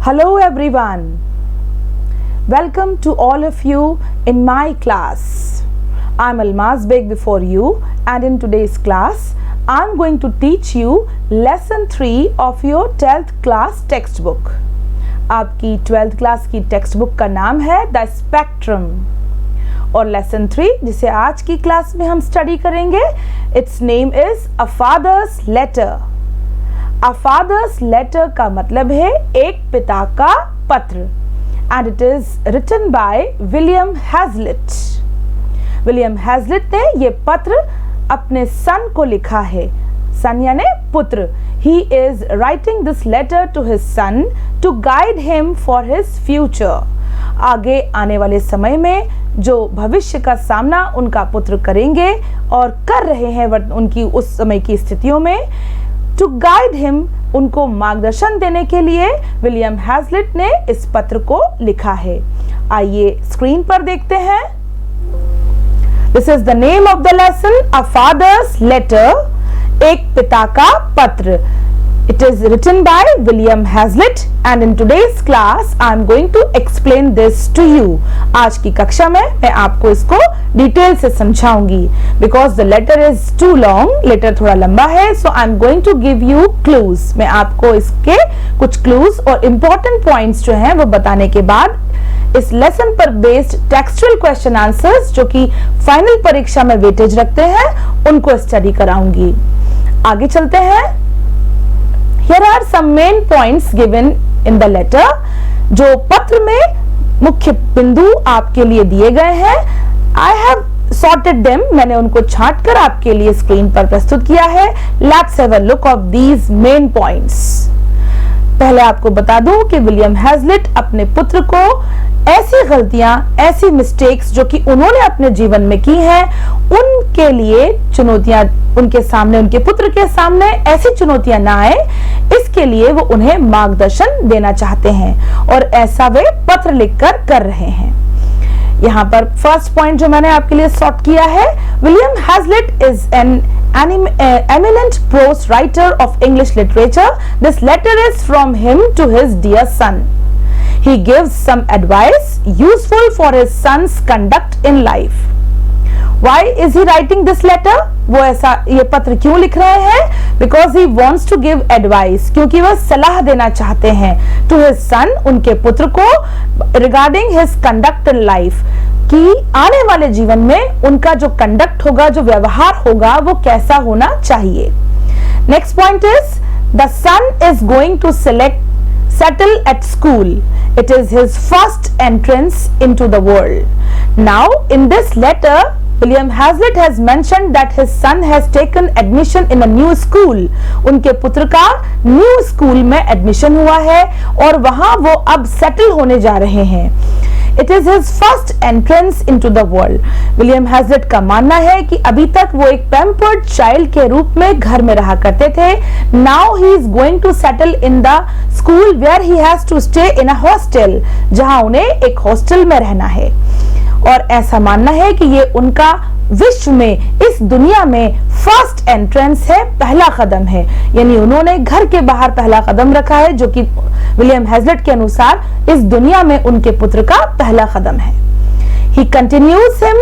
Hello everyone. Welcome to all of you in my class. I'm Almaz Beg before you, and in today's class I'm going to teach you lesson 3 of your 12th class textbook. आपकी 12th class की textbook का नाम है The Spectrum और lesson 3 जिसे आज की class में हम स्टडी करेंगे, its name is A Father's Letter. A father's letter का मतलब है एक पिता का पत्र, and it is written by William Hazlitt. William Hazlitt ने ये पत्र अपने सन को लिखा है. सन यानी पुत्र. He is writing this letter to his son to guide him for his future. आगे आने वाले समय में जो भविष्य का सामना उनका पुत्र करेंगे और कर रहे हैं उनकी उस समय की स्थितियों में, टू गाइड हिम, उनको मार्गदर्शन देने के लिए विलियम हैजलिट ने इस पत्र को लिखा है. आइए स्क्रीन पर देखते हैं. This is the name of the lesson, a father's letter, एक पिता का पत्र. It is written by William Hazlitt and in today's class I am going to explain this to you. आज की कक्षा में मैं आपको इसको डिटेल से समझाऊंगी. Because the letter is too long, letter थोड़ा लंबा है, so I am going to give you clues. मैं आपको इसके कुछ clues और important points जो हैं वो बताने के बाद इस लेसन पर बेस्ड टेक्सचुअल क्वेश्चन आंसर्स जो कि फाइनल परीक्षा में वेटेज रखते हैं उनको स्टडी कराऊंगी. आगे चलते हैं. Here are some main points given in the letter. जो पत्र में मुख्य बिंदु आपके लिए दिए गए हैं. I have sorted them. मैंने उनको छांट कर आपके लिए स्क्रीन पर प्रस्तुत किया है. Let's have a look of these main points. पहले आपको बता दूं कि विलियम हैजलिट अपने पुत्र को ऐसी गलतियां, ऐसी मिस्टेक्स जो कि उन्होंने अपने जीवन में की हैं, उनके लिए चुनौतियां उनके सामने, उनके पुत्र के सामने ऐसी चुनौतियां ना आए, इसके लिए वो उन्हें मार्गदर्शन देना चाहते हैं और ऐसा वे पत्र लिखकर कर रहे हैं. यहाँ पर फर्स्ट पॉइंट जो मैंने आपके लिए सॉर्ट किया है, William Hazlitt is an eminent prose writer of English literature. This letter is from him to his dear son. He gives some advice useful for his son's conduct in life. Why is he writing this letter? वो ऐसा ये पत्र क्यों लिख रहे हैं? Because he wants to give advice. क्योंकि वह सलाह देना चाहते हैं to his son, उनके पुत्र को, regarding his conduct in life. कि आने वाले जीवन में उनका जो कंडक्ट होगा, जो व्यवहार होगा, वो कैसा होना चाहिए. Next point is the son is going to settle at school. It is his first entrance into the world. Now, in this letter, William Hazlitt has mentioned that his son has taken admission in a new school. उनके पुत्र का new school में admission हुआ है और वहां वो अब सेटल होने जा रहे हैं. It is his first entrance into the world. William Hazlitt का मानना है कि अभी तक वो एक पैम्पर्ड चाइल्ड के रूप में घर में रहा करते थे. Now he is going to settle in the school where he has to stay in a hostel. जहां उन्हें एक हॉस्टल में रहना है और ऐसा मानना है कि ये उनका विश्व में, इस दुनिया में फर्स्ट एंट्रेंस है, पहला कदम है. यानी उन्होंने घर के बाहर पहला कदम रखा है जो कि विलियम हैजलिट के अनुसार इस दुनिया में उनके पुत्र का पहला कदम है. He continues him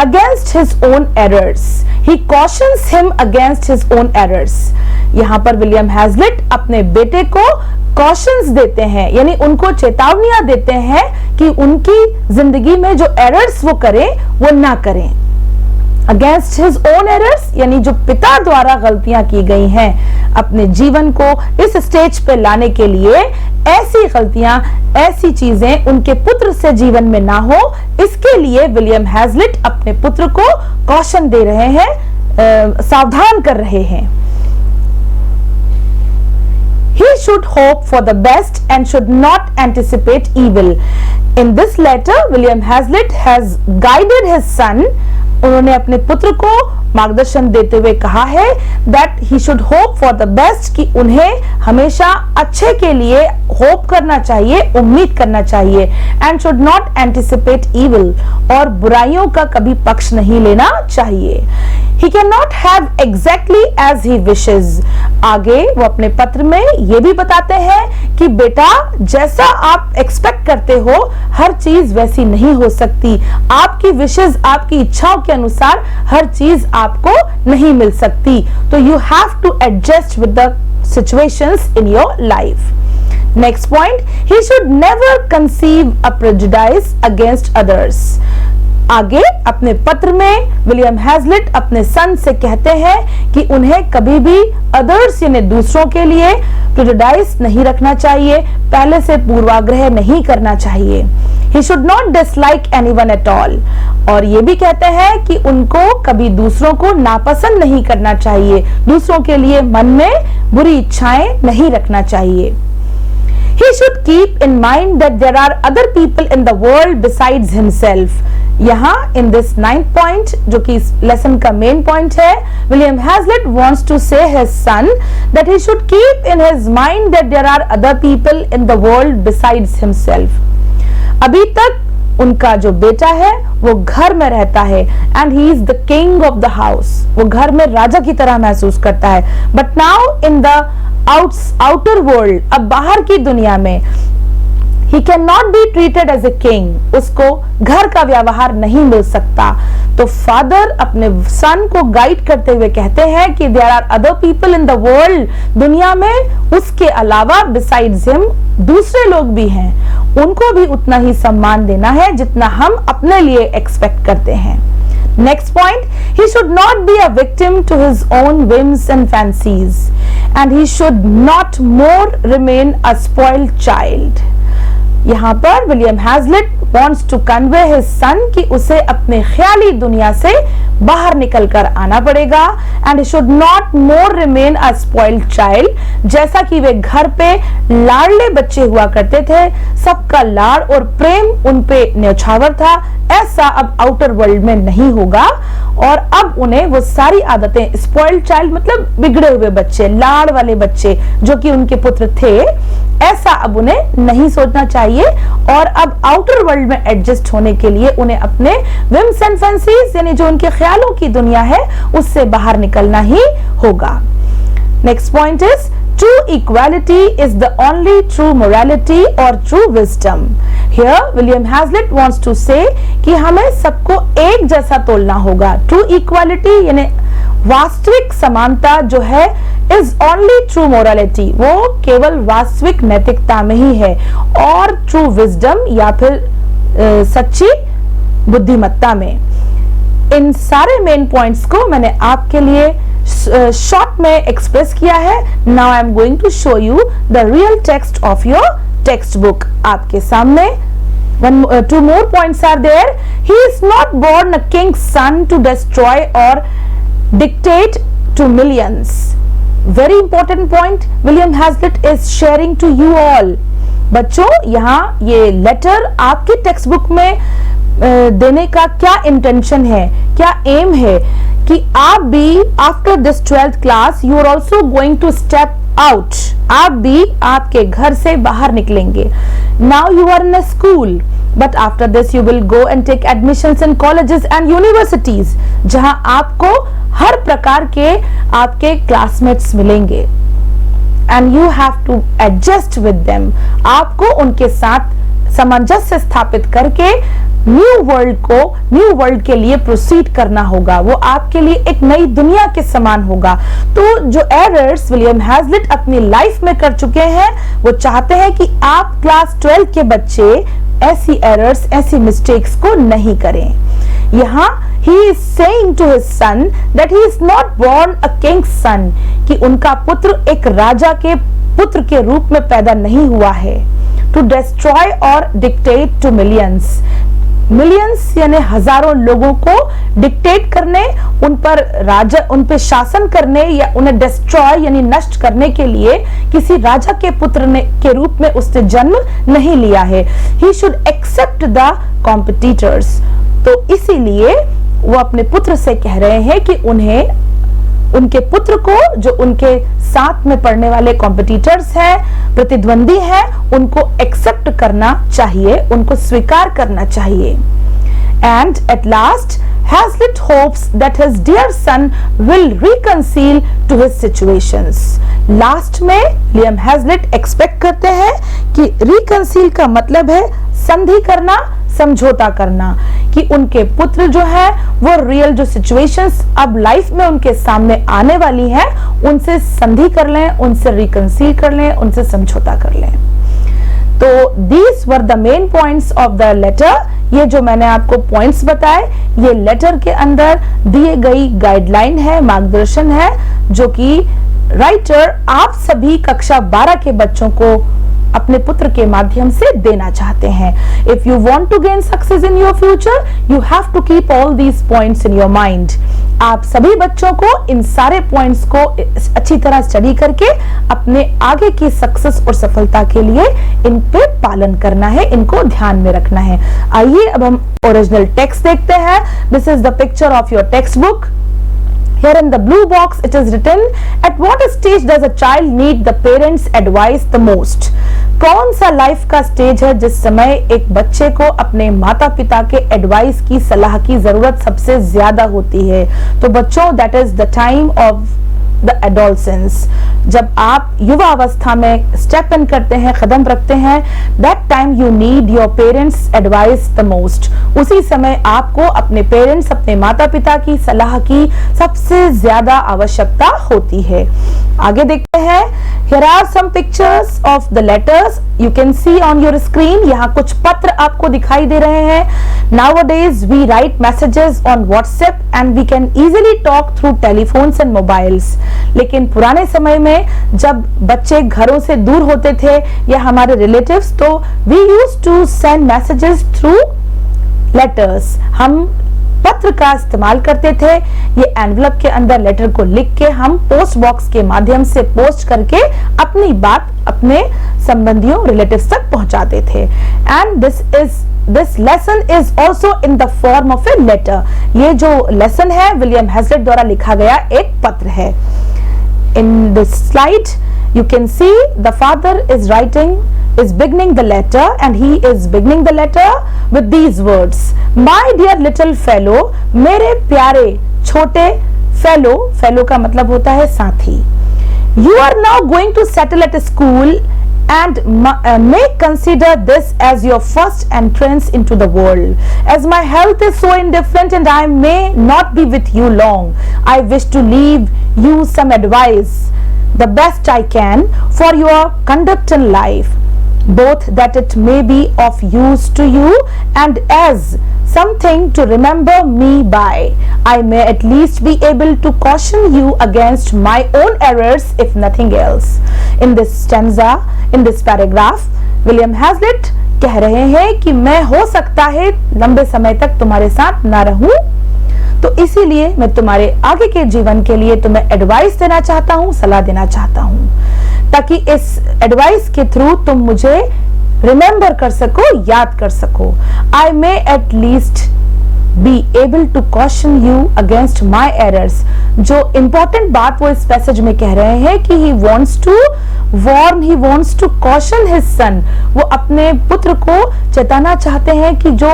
against his own errors. He cautions him against his own errors. यहाँ पर विलियम हैजलिट अपने बेटे को कॉशंस देते हैं, यानी उनको चेतावनियां देते हैं कि उनकी जिंदगी में जो एरर्स वो करें वो ना करें. अगेंस्ट हिज ओन एरर्स, यानी जो पिता द्वारा गलतियां की गई हैं अपने जीवन को इस स्टेज पे लाने के लिए, ऐसी गलतियां, ऐसी चीजें उनके पुत्र से जीवन में ना हो, इसके लिए विलियम हैजलिट अपने पुत्र को कॉशन दे रहे हैं, सावधान कर रहे हैं. He should hope for the best and should not anticipate evil. In this letter, William Hazlitt has guided his son. उन्होंने अपने पुत्र को मार्गदर्शन देते हुए कहा है that he should hope for the best, कि उन्हें हमेशा अच्छे के लिए होप करना चाहिए, उम्मीद करना चाहिए, and should not anticipate evil, और बुराइयों का कभी पक्ष नहीं लेना चाहिए। He cannot have exactly as he wishes। आगे वो अपने पत्र में ये भी बताते हैं कि बेटा जैसा आप एक्सपेक्ट करते हो हर चीज वैसी नहीं हो सकती, आपकी विशेस, आपकी इच्छाओं के अनुसार हर चीज आपको नहीं मिल सकती, तो you have to adjust with the situations in your life. Next point, he should never conceive a prejudice against others। आगे अपने पत्र में विलियम हैजलिट अपने सन से कहते हैं कि उन्हें कभी भी अदर्स यानी दूसरों के लिए प्रेजुडाइस नहीं रखना चाहिए, पहले से पूर्वाग्रह नहीं करना चाहिए। He should not dislike anyone at all। और ये भी कहते हैं कि उनको कभी दूसरों को नापसंद नहीं करना चाहिए, दूसरों के लिए मन में बुरी इच्छाएं नहीं रखना चाहिए। He should keep in mind that there are other people in the world besides himself। यहाँ in this 9th point जो कि इस लेसन का मेन पॉइंट है, William Hazlitt wants to say his son that he should keep in his mind that there are other people in the world besides himself। अभी तक उनका जो बेटा है वो घर में रहता है and he is the king of the house, वो घर में राजा की तरह महसूस करता है, but now in the outer world, अब बाहर की दुनिया में he cannot be treated as a king, उसको घर का व्यवहार नहीं मिल सकता। तो फादर अपने सन को गाइड करते हुए कहते हैं कि there are other people in the world, दुनिया में उसके अलावा besides him दूसरे लोग भी हैं, उनको भी उतना ही सम्मान देना है जितना हम अपने लिए एक्सपेक्ट करते हैं। Next point, he should not be a victim to his own whims and fancies, and he should not more remain a spoiled child। यहाँ पर William Hazlitt wants to convey his son कि उसे अपने ख्याली दुनिया से बाहर निकलकर आना पड़ेगा, and he should not more remain a spoiled child। जैसा कि वे घर पे लाडले बच्चे हुआ करते थे, सबका लाड़ और प्रेम उन पे न्यौछावर था, ऐसा अब आउटर वर्ल्ड में नहीं होगा, और अब उन्हें वो सारी आदतें, स्पॉइल्ड चाइल्ड मतलब बिगड़े हुए बच्चे, लाड़ वाले बच्चे जो कि उनके पुत्र थे, ऐसा अब उन्हें नहीं सोचना चाहिए, और अब आउटर वर्ल्ड में एडजस्ट होने के लिए उन्हें अपने विम्स एंड फैंसीज यानी जो उनके ख्यालों की दुनिया है उससे बाहर निकलना ही होगा। Next point is true equality is the only true morality or true wisdom। Here William Hazlitt wants to say कि हमें सबको एक जैसा तोलना होगा। True equality यानी वास्तविक समानता जो है is only true morality, वो केवल वास्तविक नैतिकता में ही है, और true wisdom या फिर सच्ची बुद्धिमत्ता में। इन सारे मेन पॉइंट्स को मैंने आपके लिए शॉर्ट में एक्सप्रेस किया है। Now I am going to show you the real text of your textbook. आपके सामने two more points are there। He is not born a king's son to destroy or dictate to millions। Very important point William Hazlitt is sharing to you all। बच्चों यहाँ ये letter आपके text book में देने का क्या intention है, क्या एम है कि आप भी after this 12th class you are also going to step out, आप भी आपके घर से बाहर निकलेंगे। Now you are in a school, but after this you will go and take admissions in colleges and universities, जहां आपको हर प्रकार के आपके क्लासमेट्स मिलेंगे, and you have to adjust with them. आपको उनके साथ सामंजस्य स्थापित करके न्यू वर्ल्ड के लिए प्रोसीड करना होगा, वो आपके लिए एक नई दुनिया के समान होगा। तो जो एरर्स विलियम हैजलिट अपनी लाइफ में कर चुके हैं, वो चाहते हैं कि आप क्लास 12 के बच्चे ऐसी एरर्स, ऐसी मिस्टेक्स को नहीं करें। यहाँ he is saying to his son that he is not born a king's son, कि उनका पुत्र एक राजा के पुत्र के रूप में पैदा नहीं हुआ है। To destroy or dictate to millions, millions यानी हजारों लोगों को डिक्टेट करने, उन पर शासन करने या उन्हें डिस्ट्रॉय यानी नष्ट करने के लिए किसी राजा के पुत्र ने के रूप में उसने जन्म नहीं लिया है। He should accept the competitors। तो इसीलिए वो अपने पुत्र से कह रहे हैं कि उनके पुत्र को, जो उनके साथ में पढ़ने वाले कॉम्पिटिटर्स हैं, प्रतिद्वंदी हैं, उनको एक्सेप्ट करना चाहिए, उनको स्वीकार करना चाहिए। And at last, Hazlitt hopes that his dear son will reconcile to his situations. Last में लियम हैजलिट एक्सपेक्ट करते हैं कि reconcile का मतलब है संधि करना, समझौता करना, कि उनके पुत्र जो है वो रियल जो सिचुएशंस अब लाइफ में उनके सामने आने वाली हैं उनसे संधि कर लें, उनसे रिकंसील कर लें, उनसे समझौता कर लें। तो these were the main points of the letter। ये जो मैंने आपको पॉइंट्स बताए, ये लेटर के अंदर दिए गई गाइडलाइन है, मार्गदर्शन है, जो कि राइटर आप सभी कक्षा 12 के बच्चों को अपने पुत्र के माध्यम से देना चाहते हैं। If you want to gain success in your future, you have to keep all these points in your mind. आप सभी बच्चों को इन सारे पॉइंट्स को अच्छी तरह स्टडी करके अपने आगे की सक्सेस और सफलता के लिए इन पे पालन करना है, इनको ध्यान में रखना है। आइए अब हम ओरिजिनल टेक्स्ट देखते हैं। This is the picture of your text book. Here in the blue box it is written, at what stage does a child need the parents' advice the most? कौन सा लाइफ का stage है जिस समय एक बच्चे को अपने माता पिता के एडवाइस की, सलाह की जरूरत सबसे ज्यादा होती है? तो बच्चों, that is the time of the adolescence। जब आप युवा अवस्था में स्टेप इन करते हैं, कदम रखते हैं, that time you need your parents advice the most। उसी समय आपको अपने पेरेंट्स, अपने माता पिता की सलाह की सबसे ज्यादा आवश्यकता होती है। आगे देखते हैं। Here are some pictures of the letters you can see on your screen। यहाँ कुछ पत्र आपको दिखाई दे रहे हैं। Nowadays we write messages on WhatsApp and we can easily talk through telephones and mobiles। लेकिन पुराने समय में जब बच्चे घरों से दूर होते थे या हमारे रिलेटिव्स, तो we used to send messages through letters. हम पत्र का इस्तेमाल करते थे। ये एनवलप के अंदर लेटर को लिख के हम पोस्ट बॉक्स के माध्यम से पोस्ट करके अपनी बात अपने संबंधियों, रिलेटिव्स तक पहुंचाते थे। And this lesson is also in the form of a letter. ये जो लेसन है विलियम हैजलिट द्वारा लिखा गया एक पत्र है। In this slide you can see the father is beginning the letter, and he is beginning the letter with these words, my dear little fellow, मेरे प्यारे छोटे fellow का मतलब होता है साथी, you are now going to settle at a school and may consider this as your first entrance into the world. As my health is so indifferent and I may not be with you long, I wish to leave you some advice, the best I can, for your conduct in life, both that it may be of use to you and as something to remember me by. I may at least be able to caution you against my own errors if nothing else. In this stanza, in this paragraph, William Hazlitt कह रहे हैं कि मैं हो सकता है लंबे समय तक तुम्हारे साथ ना रहूं, तो इसीलिए मैं तुम्हारे आगे के जीवन के लिए तुम्हें एडवाइस देना चाहता हूं, सलाह देना चाहता हूं, ताकि इस एडवाइस के थ्रू तुम मुझे रिमेंबर कर सको, याद कर सको। I may at least be able to caution you against my errors. जो इंपॉर्टेंट बात वो इस पैसेज में कह रहे हैं कि he wants to warn, he wants to caution his son. वो अपने पुत्र को चेताना चाहते हैं कि जो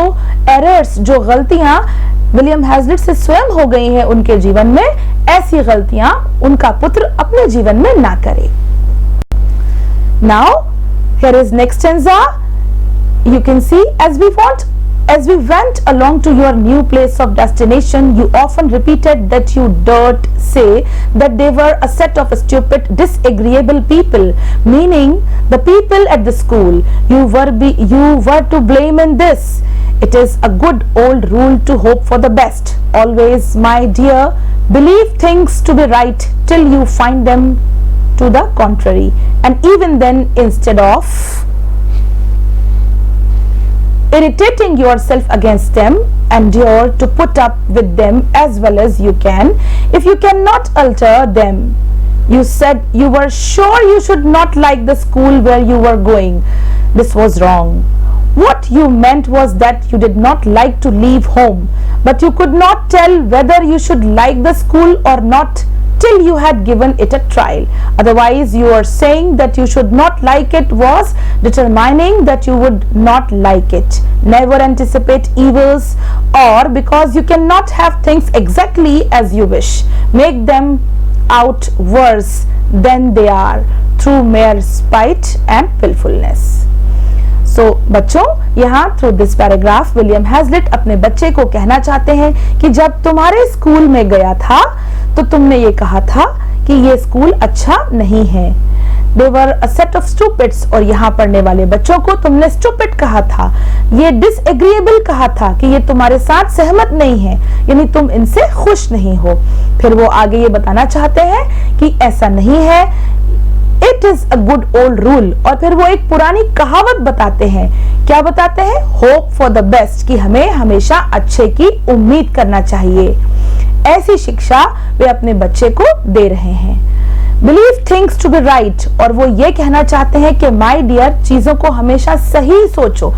एरर्स, जो गलतियां विलियम हैजलिट से स्वयं हो गई हैं उनके जीवन में, ऐसी गलतियां उनका पुत्र अपने जीवन में ना करे। Now here is next stanza. You can see, as we went along to your new place of destination, you often repeated that you dared say that they were a set of stupid, disagreeable people, meaning the people at the school. You were to blame in this. It is a good old rule to hope for the best. Always, my dear, believe things to be right till you find them to the contrary, and even then, instead of irritating yourself against them, endure to put up with them as well as you can. If you cannot alter them, you said you were sure you should not like the school where you were going. This was wrong. What you meant was that you did not like to leave home, but you could not tell whether you should like the school or not till you had given it a trial. Otherwise, you are saying that you should not like it was determining that you would not like it. Never anticipate evils, or because you cannot have things exactly as you wish, make them out worse than they are through mere spite and willfulness. So, बच्चों, यहाँ through this paragraph William Hazlitt अपने बच्चे को कहना चाहते हैं कि जब तुम्हारे स्कूल में गया था तो तुमने ये कहा था कि ये स्कूल अच्छा नहीं है. They were a set of stupids, और यहाँ पढ़ने वाले बच्चों को तुमने stupid कहा था, ये disagreeable कहा था कि ये तुम्हारे साथ सहमत नहीं है, यानी तुम इनसे खुश नहीं हो. फिर वो आगे ये बताना चाहते हैं कि ऐसा नहीं है, it is a good old rule, और फिर वो एक पुरानी कहावत बताते हैं. क्या बताते हैं? होप फॉर द बेस्ट, कि हमें हमेशा अच्छे की उम्मीद करना चाहिए. ऐसी शिक्षा वे अपने बच्चे को दे रहे हैं. Believe things to be right, और वो ये कहना चाहते हैं कि माय डियर, चीजों को हमेशा सही सोचो,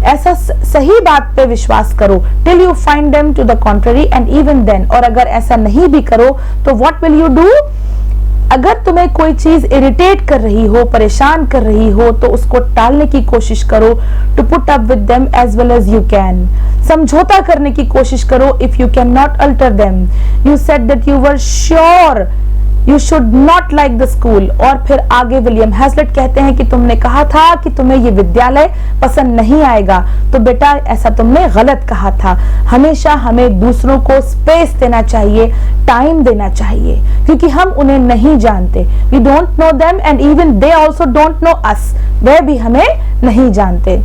ऐसा सही बात पे विश्वास करो. Till you find them to the contrary and even then, और अगर ऐसा नहीं भी करो तो व्हाट विल यू डू? अगर तुम्हें कोई चीज इरिटेट कर रही हो, परेशान कर रही हो, तो उसको टालने की कोशिश करो. To put up with them as well as you can, समझौता करने की कोशिश करो. If you can not alter them, you said that you were sure you should not like the school. और फिर आगे विलियम हैजलिट कहते हैं कि तुमने कहा था कि तुम्हें ये विद्यालय पसंद नहीं आएगा, तो बेटा ऐसा तुमने गलत कहा था. हमेशा हमें दूसरों को स्पेस देना चाहिए, टाइम देना चाहिए, क्योंकि हम उन्हें नहीं जानते. We don't know them and even they also don't know us, वे भी हमें नहीं जानते.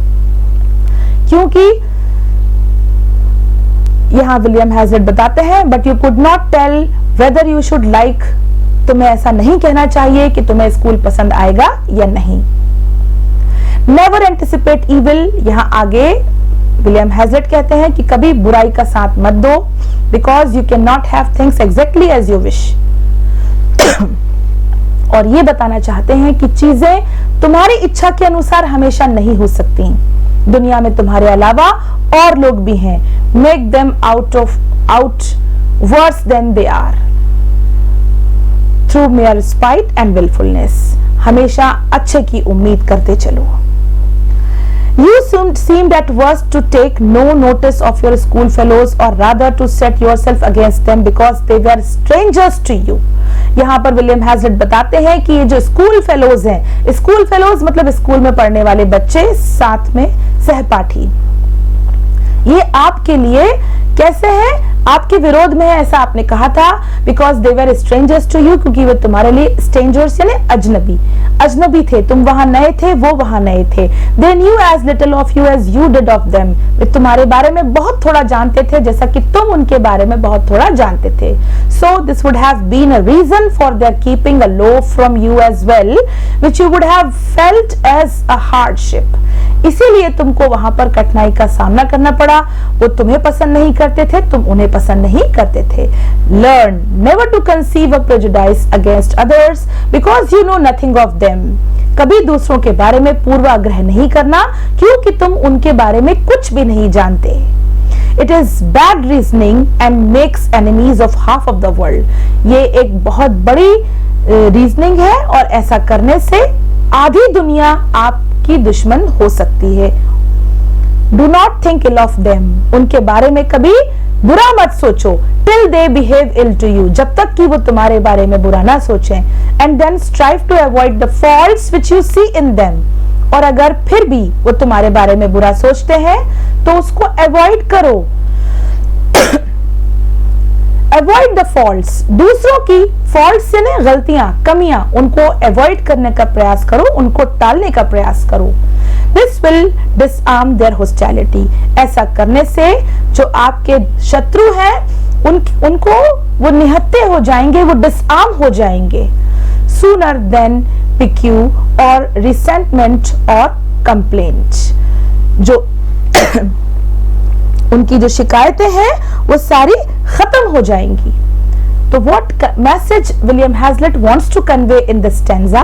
क्योंकि यहाँ विलियम हैजलिट बताते हैं, but you could not tell whether you should like, तुम्हें ऐसा नहीं कहना चाहिए कि तुम्हें स्कूल पसंद आएगा या नहीं. नेवर एंटिसिपेट इविल, यहाँ आगे विलियम हैजलिट कहते हैं कि कभी बुराई का साथ मत दो, because you can not have things exactly as you wish. और ये बताना चाहते हैं कि चीजें तुम्हारी इच्छा के अनुसार हमेशा नहीं हो सकती. दुनिया में तुम्हारे अलावा और लोग भी हैं. Make them out worse than they are through mere spite and wilfulness. हमेशा अच्छे की उम्मीद करते चलो. You seemed at worst to take no notice of your school fellows, or rather to set yourself against them because they were strangers to you. यहाँ पर William Hazlitt बताते हैं कि ये जो स्कूल फेलोज हैं, स्कूल फेलोज मतलब school में पढ़ने वाले बच्चे, साथ में सहपाठी, ये आपके लिए कैसे हैं? आपके विरोध में है, ऐसा आपने कहा था. Because they were strangers to you, क्योंकि वे तुम्हारे लिए स्ट्रेंजर्स यानी अजनबी थे. तुम वहां नए थे, वो वहां नए थे. They knew as little of you as you did of them, वे तुम्हारे बारे में बहुत थोड़ा जानते थे जैसा कि तुम उनके बारे में बहुत थोड़ा जानते थे. So this would have been a reason for their keeping aloof from you as well, which you would have felt as a hardship. इसीलिए तुमको वहां पर कठिनाई का सामना करना पड़ा. वो तुम्हें पसंद नहीं करते थे, तुम उन्हें पसंद नहीं करते थे. Learn never to conceive a prejudice against others because you know nothing of them. कभी दूसरों के बारे में पूर्वाग्रह नहीं करना, क्योंकि तुम उनके बारे में कुछ भी नहीं जानते. It is bad reasoning and makes enemies of half of the world. ये एक बहुत बड़ी रीजनिंग है, और ऐसा करने से आधी दुनिया आपकी दुश्मन हो सकती है. Do not think ill of them, उनके बारे में कभी बुरा मत सोचो. Till they behave ill to you, जब तक कि वो तुम्हारे बारे में बुरा ना सोचें. And then strive to avoid the faults which you see in them, और अगर फिर भी वो तुम्हारे बारे में बुरा सोचते हैं तो उसको अवॉइड करो. अवॉइड द फॉल्ट्स, दूसरों की फॉल्ट्स से ना गलतियां, कमियां, उनको अवॉइड करने का प्रयास करो, उनको टालने का प्रयास करो. This will disarm their hostility, ऐसा करने से जो आपके शत्रु हैं उनको वो निहत्ते हो जाएंगे, वो डिसआर्म हो जाएंगे. सूनर देन पिक्यू और रिसेंटमेंट और कंप्लेंट, जो उनकी जो शिकायतें हैं वो सारी खत्म हो जाएंगी. तो what message William Hazlitt wants to convey in this stanza,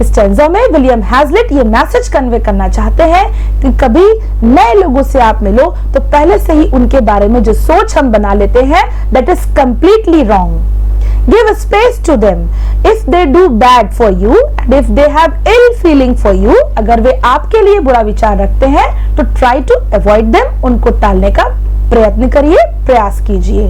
इस स्टैंजा में विलियम हैजलिट ये मैसेज कन्वे करना चाहते हैं कि कभी नए लोगों से आप मिलो तो पहले से ही उनके बारे में जो सोच हम बना लेते हैं, that is completely wrong. Give space to them. If they do bad for you and if they have ill feeling for you, अगर वे आपके लिए बुरा विचार रखते हैं तो try to avoid them, उनको टालने का प्रयत्न करिए, प्रयास कीजिए.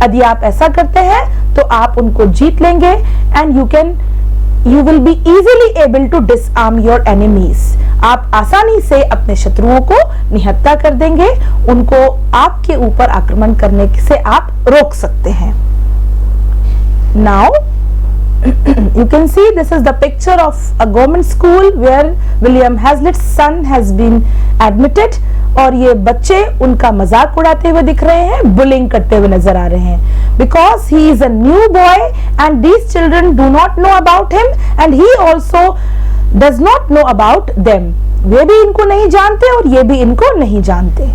यदि आप ऐसा करते हैं तो आप उनको जीत लेंगे and you will be easily able to disarm your enemies. आप आसानी से अपने शत्रुओं को निहत्था कर देंगे, उनको आपके ऊपर आक्रमण करने से आप रोक सकते हैं. Now you can see this is the picture of a government school where William Hazlitt's son has been admitted, और ये बच्चे उनका मजाक उड़ाते हुए दिख रहे हैं, बुलिंग करते हुए नजर आ रहे हैं, because he is a new boy and these children do not know about him and he also does not know about them. वे भी इनको नहीं जानते और ये भी इनको नहीं जानते.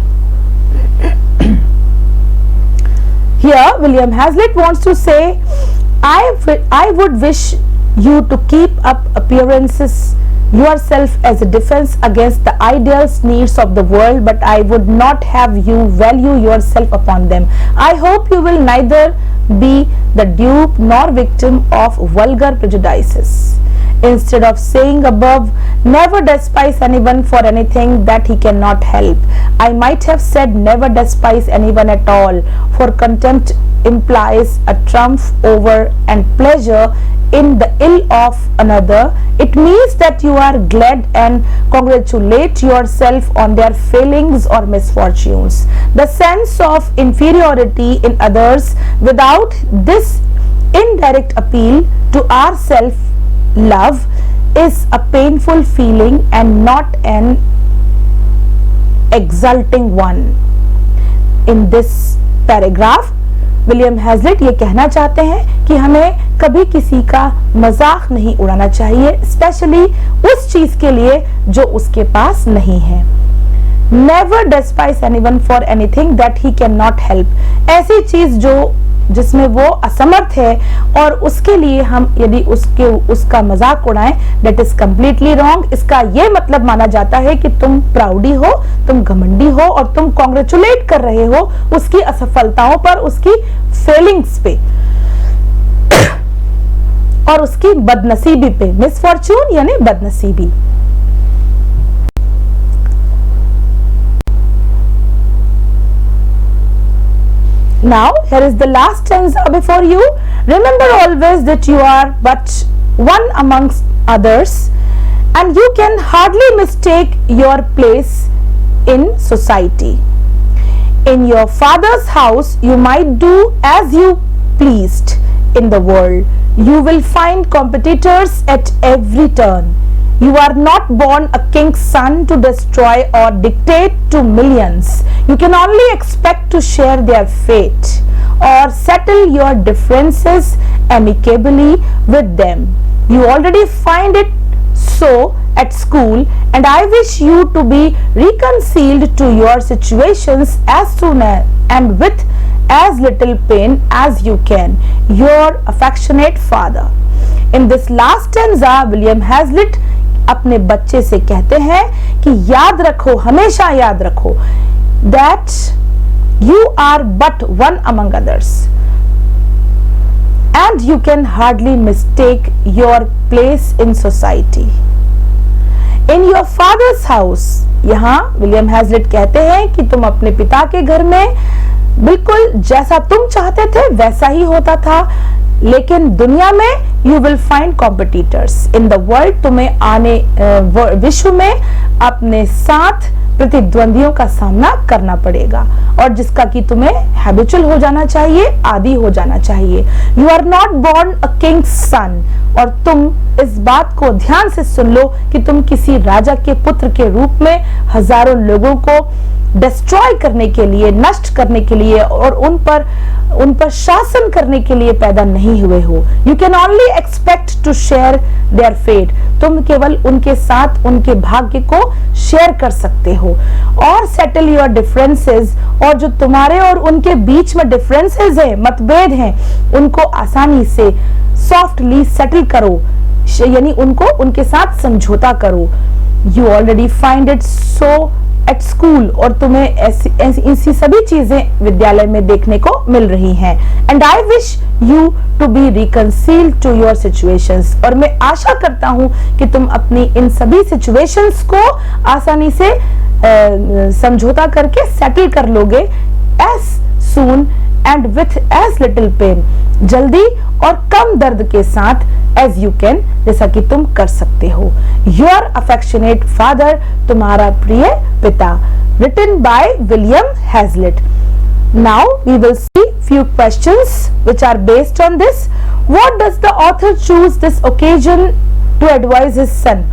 Here William Hazlitt wants to say, I would wish you to keep up appearances yourself as a defense against the ideals needs of the world, but I would not have you value yourself upon them. I hope you will neither be the dupe nor victim of vulgar prejudices. Instead of saying above, never despise anyone for anything that he cannot help, I might have said never despise anyone at all, for contempt implies a triumph over and pleasure in the ill of another. It means that you are glad and congratulate yourself on their failings or misfortunes. The sense of inferiority in others without this indirect appeal to our self-love is a painful feeling and not an exulting one. In this paragraph William Hazlitt ये कहना चाहते हैं कि हमें कभी किसी का मजाक नहीं उड़ाना चाहिए, स्पेशली उस चीज के लिए जो उसके पास नहीं है. Never despise anyone for anything that he can not help, ऐसी चीज जिसमें वो असमर्थ है और उसके लिए हम यदि उसका मजाक उड़ाएं, दैट इज कंप्लीटली रॉन्ग. इसका ये मतलब माना जाता है कि तुम प्राउडी हो, तुम घमंडी हो और तुम कॉन्ग्रेचुलेट कर रहे हो उसकी असफलताओं पर, उसकी फेलिंग्स पे और उसकी बदनसीबी पे. मिसफॉर्चून यानी बदनसीबी. Now here is the last stanza before you. Remember always that you are but one amongst others and you can hardly mistake your place in society. In your father's house you might do as you pleased. In the world you will find competitors at every turn. You are not born a king's son to destroy or dictate to millions. You can only expect to share their fate or settle your differences amicably with them. You already find it so at school, and I wish you to be reconciled to your situations as soon as and with as little pain as you can. Your affectionate father. In this last stanza, William Hazlitt अपने बच्चे से कहते हैं कि याद रखो, हमेशा याद रखो, that you are but one among others and you can hardly mistake your place in society. In your father's house, यहाँ विलियम हैजलिट कहते हैं कि तुम अपने पिता के घर में बिल्कुल जैसा तुम चाहते थे वैसा ही होता था, लेकिन दुनिया में you will find competitors. In the world तुम्हें आने विश्व में अपने साथ प्रतिद्वंदियों का सामना करना पड़ेगा और जिसका कि तुम्हें हैबिचुअल हो जाना चाहिए, आदी हो जाना चाहिए. You are not born a king's son, और तुम इस बात को ध्यान से सुन लो कि तुम किसी राजा के पुत्र के रूप में हजारों लोगों को डिस्ट्रॉय करने के लिए, नष्ट करने के लिए और उन पर शासन करने के लिए पैदा नहीं हुए हो। You can only expect to share their fate. तुम केवल उनके साथ उनके भाग्य को शेयर कर सकते हो और सेटल योर डिफरेंसेस, और जो तुम्हारे और उनके बीच में डिफरेंसेस है, मतभेद हैं, उनको आसानी से सॉफ्टली सेटल करो, यानी उनको उनके साथ समझौता करो। You already find it so at school, और तुम्हें ऐसी सभी चीजें विद्यालय में देखने को मिल रही हैं। And I wish you to be reconciled to your situations, और मैं आशा करता हूं कि तुम अपनी इन सभी सिचुएशंस को आसानी से समझौता करके सेटल कर लोगे as soon and with as little pain, जल्दी और कम दर्द के साथ एज यू कैन, जैसा कि तुम कर सकते हो। योर अफेक्शनेट फादर, तुम्हारा प्रिय पिता। Written by William Hazlitt. Now we will see few questions which are based on this. What does the author choose this occasion to advise his son?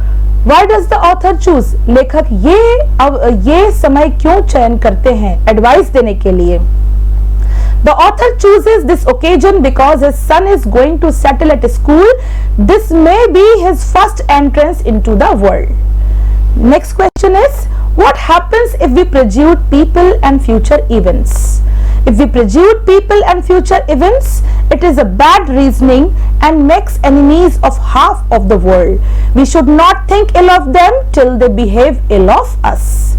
Why does the author choose? लेखक ये समय क्यों चयन करते हैं advice देने के लिए? The author chooses this occasion because his son is going to settle at school. This may be his first entrance into the world. Next question is, what happens if we prejudge people and future events? If we prejudge people and future events, it is a bad reasoning and makes enemies of half of the world. We should not think ill of them till they behave ill of us.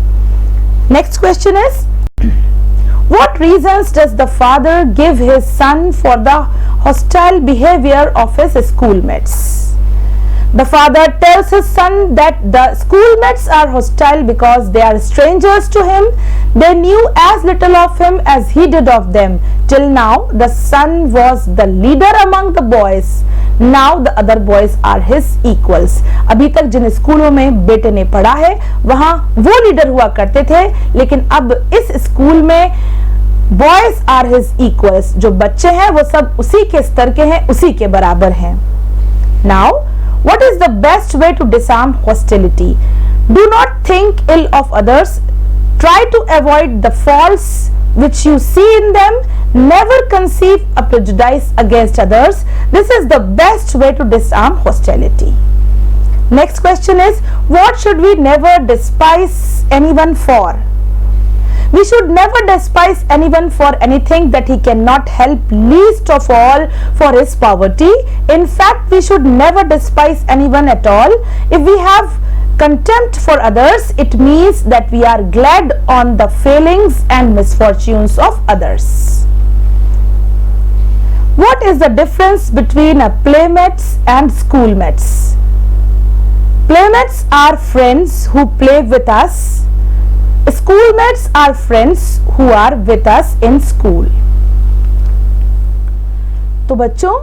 Next question is, what reasons does the father give his son for the hostile behavior of his schoolmates? The father tells his son that the schoolmates are hostile because they are strangers to him. They knew as little of him as he did of them. Till now, the son was the leader among the boys. Now the other boys are his equals. अभी तक जिन स्कूलों में बेटे ने पढ़ा है वहां वो लीडर हुआ करते थे, लेकिन अब इस स्कूल में बॉयज आर हिज इक्वल्स। जो बच्चे हैं वो सब उसी के स्तर के हैं, उसी के बराबर हैं। Now what is the best way to disarm hostility? Do not think ill of others. Try to avoid the faults which you see in them. Never conceive a prejudice against others. This is the best way to disarm hostility. Next question is, what should we never despise anyone for? We should never despise anyone for anything that he cannot help, least of all for his poverty. In fact, we should never despise anyone at all. If we have contempt for others, it means that we are glad on the failings and misfortunes of others. What is the difference between a playmates and schoolmates? Playmates are friends who play with us. Schoolmates are friends who are with us in school. तो बच्चों,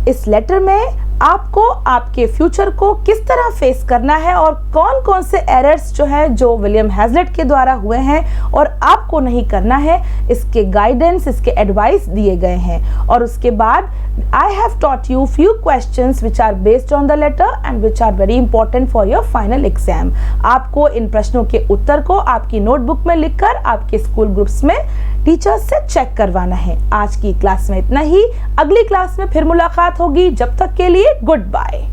इस letter में आपको आपके future को किस तरह face करना है और कौन कौन से एरर्स जो है जो विलियम हैजलिट के द्वारा हुए हैं और आपको नहीं करना है, इसके गाइडेंस, इसके एडवाइस दिए गए हैं। और उसके बाद I have taught you few questions which are based on the letter and which are very important for your final exam. आपको इन प्रश्नों के उत्तर को आपकी नोटबुक में लिखकर आपके स्कूल ग्रुप्स में टीचर्स से चेक करवाना है। आज की क्लास में इतना ही। अगली क्लास में फिर मुलाकात होगी। जब तक के लिए गुड बाय।